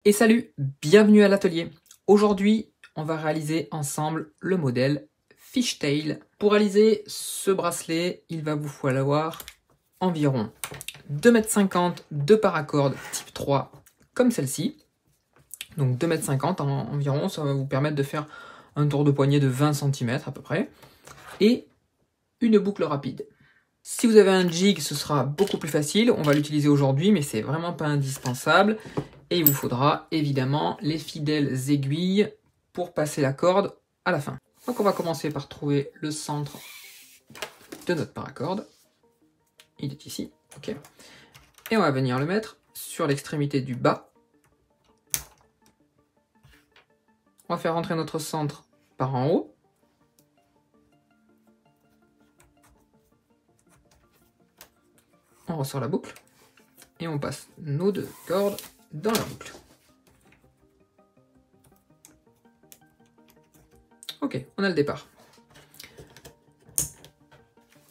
Et salut, bienvenue à l'atelier. Aujourd'hui, on va réaliser ensemble le modèle Fishtail. Pour réaliser ce bracelet, il va vous falloir environ 2,50 m de paracord type 3 comme celle-ci. Donc 2,50 m environ, ça va vous permettre de faire un tour de poignet de 20 cm à peu près. Et une boucle rapide. Si vous avez un jig, ce sera beaucoup plus facile. On va l'utiliser aujourd'hui, mais c'est vraiment pas indispensable. Et il vous faudra évidemment les fidèles aiguilles pour passer la corde à la fin. Donc on va commencer par trouver le centre de notre paracorde. Il est ici, ok. Et on va venir le mettre sur l'extrémité du bas. On va faire rentrer notre centre par en haut. On ressort la boucle. Et on passe nos deux cordes dans la boucle. Ok, on a le départ.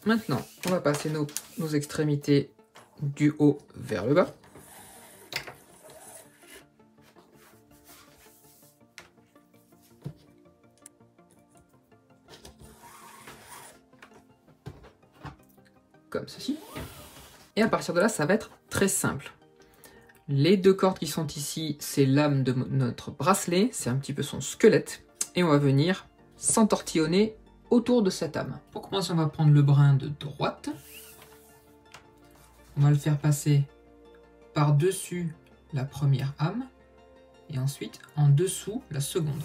Maintenant, on va passer nos extrémités du haut vers le bas. Comme ceci. Et à partir de là, ça va être très simple. Les deux cordes qui sont ici, c'est l'âme de notre bracelet, c'est un petit peu son squelette. Et on va venir s'entortillonner autour de cette âme. Pour commencer, on va prendre le brin de droite. On va le faire passer par-dessus la première âme. Et ensuite, en dessous, la seconde.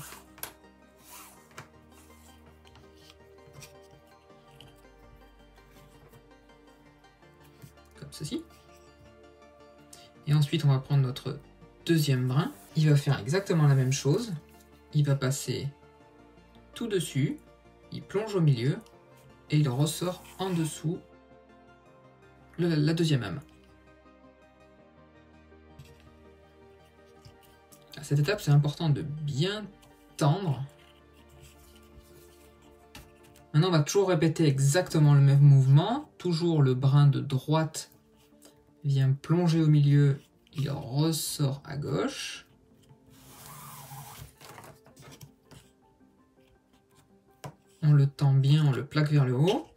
Comme ceci. Et ensuite, on va prendre notre deuxième brin. Il va faire exactement la même chose. Il va passer tout dessus, il plonge au milieu et il ressort en dessous la deuxième âme. À cette étape, c'est important de bien tendre. Maintenant, on va toujours répéter exactement le même mouvement. Toujours le brin de droite vient plonger au milieu, il ressort à gauche. On le tend bien, on le plaque vers le haut.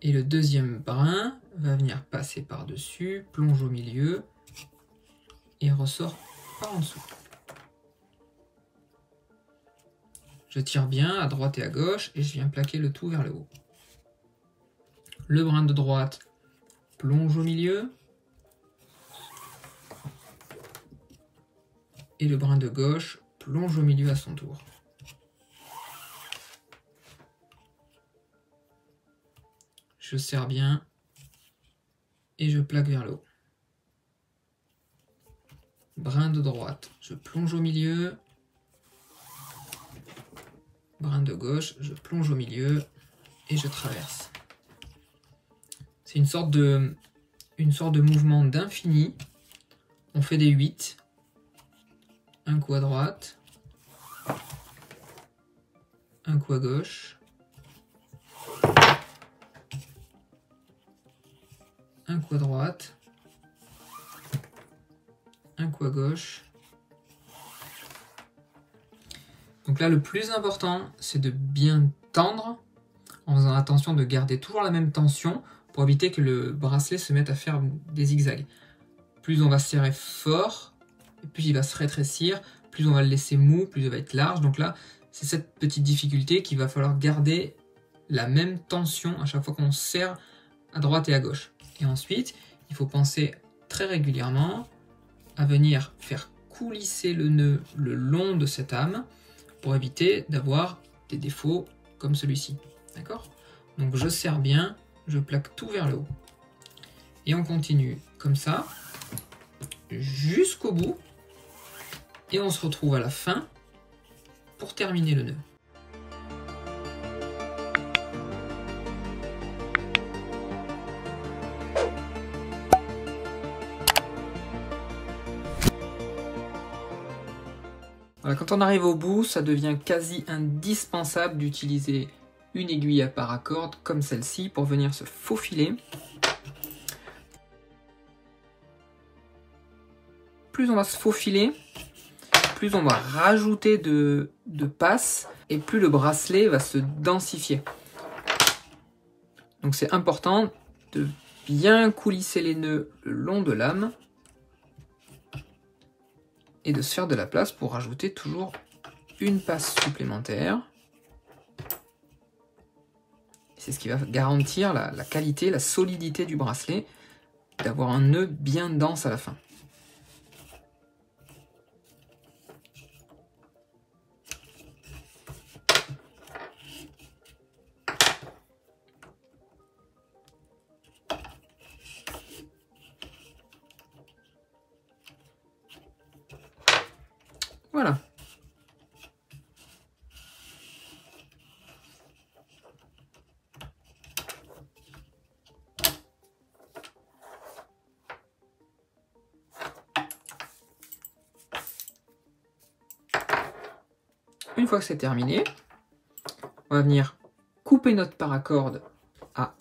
Et le deuxième brin va venir passer par-dessus, plonge au milieu et ressort par en dessous. Je tire bien à droite et à gauche et je viens plaquer le tout vers le haut. Le brin de droite plonge au milieu. Et le brin de gauche plonge au milieu à son tour. Je serre bien et je plaque vers le haut. Brin de droite, je plonge au milieu. Brin de gauche, je plonge au milieu et je traverse. C'est une sorte de mouvement d'infini. On fait des 8. Un coup à droite. Un coup à gauche. Un coup à droite. Un coup à gauche. Donc là, le plus important, c'est de bien tendre en faisant attention de garder toujours la même tension pour éviter que le bracelet se mette à faire des zigzags. Plus on va serrer fort, plus il va se rétrécir, plus on va le laisser mou, plus il va être large. Donc là, c'est cette petite difficulté qu'il va falloir garder la même tension à chaque fois qu'on serre à droite et à gauche. Et ensuite, il faut penser très régulièrement à venir faire coulisser le nœud le long de cette âme pour éviter d'avoir des défauts comme celui-ci. D'accord? Donc je serre bien, je plaque tout vers le haut. Et on continue comme ça, jusqu'au bout. Et on se retrouve à la fin pour terminer le nœud. Voilà, quand on arrive au bout, ça devient quasi indispensable d'utiliser une aiguille à paracorde comme celle-ci pour venir se faufiler. plus on va se faufiler, plus on va rajouter de passes et plus le bracelet va se densifier. Donc c'est important de bien coulisser les nœuds le long de l'âme et de se faire de la place pour rajouter toujours une passe supplémentaire. C'est ce qui va garantir la qualité, la solidité du bracelet, d'avoir un nœud bien dense à la fin. Voilà. Une fois que c'est terminé, on va venir couper notre paracorde à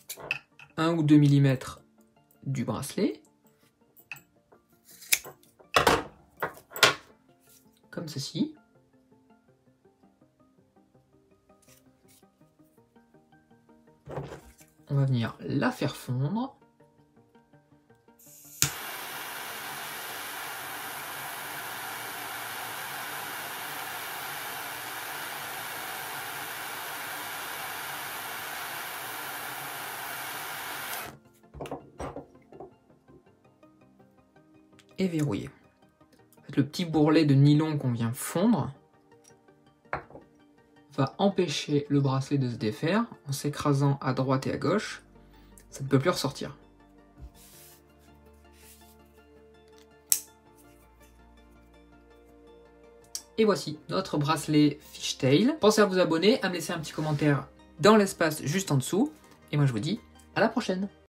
1 ou 2 mm du bracelet. Comme ceci. On va venir la faire fondre. Et verrouiller. Le petit bourrelet de nylon qu'on vient fondre va empêcher le bracelet de se défaire en s'écrasant à droite et à gauche. Ça ne peut plus ressortir. Et voici notre bracelet Fishtail. Pensez à vous abonner, à me laisser un petit commentaire dans l'espace juste en dessous. Et moi je vous dis à la prochaine.